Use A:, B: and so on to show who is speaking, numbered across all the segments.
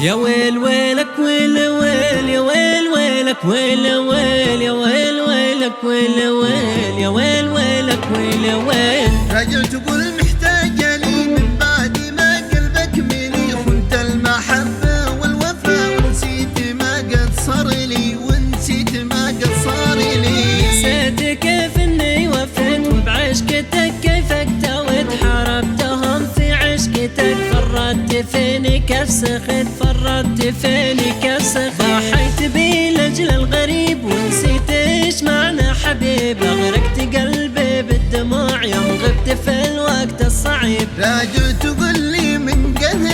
A: يا ويل ويلك ويل ويل يا ويل ويلك ويل ويل يا ويل ويلك ويل ويل يا ويل ويلك ويل ويل.
B: راجع تقول محتاجة لي من بعد ما قلبك ملي، خنت المحبة والوفاء ونسيت ما قد صار لي، ونسيت ما قد صار لي.
A: نسيت كيف اني وفيت وبعشقتك كيف اكتويت، حاربتهم في عشقتك فردت فيني كيف سخت، فردت فيني كيف سخت. ضحيت بي لاجل الغريب ونسيت ايش معنى حبيب، اغرقت قلبي بالدموع يوم غبت في الوقت الصعيب.
B: راجع تقول لي من قهر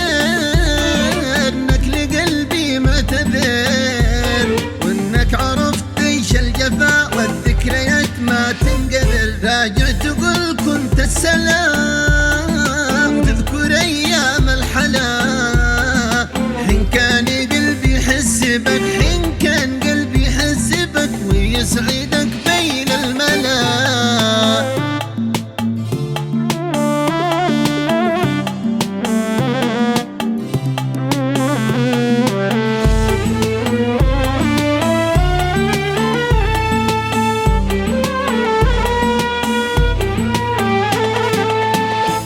B: انك لقلبي ما تذر، وانك عرفت ايش الجفاء والذكريات ما تنقدر. راجع تقول كنت السلام تذكر ايام الحلا، حين كان قلبي يحس بك، حين كان قلبي يحس بك ويسعدك بين الملا.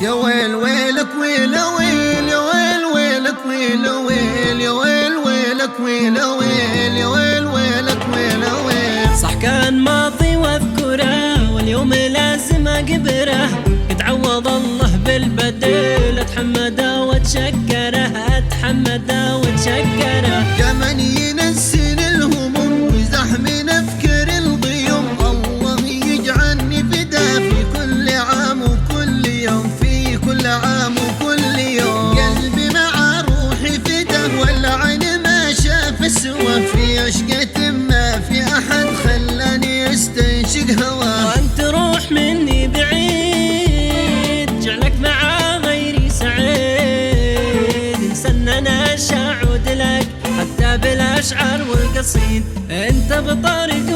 B: يا ويل ويلك ويل ويل يا ويل ويلك ويل ويل يا ويل ويلك ويل ويل يا ويل ويلك ويل ويل.
A: صح كان ماضي واذكره واليوم لازم اقبره، يتعوض الله بالبديل، اتحمده واتشكره، اتحمده واتشكره.
B: زمن ينسيني الهموم وزحم افكر الغيوم، الله يجعلني فدا في كل عام وكل يوم، في كل عام وكل يوم. قلبي مع روحي فدا والعين ما شاف سوى، في عشقة ما في احد خلاني استنشق هوا.
A: وانت روح مني بعيد جعلك مع غيري سعيد، انسى ان انا شعود لك حتى بالاشعار والقصيد. انت بطارق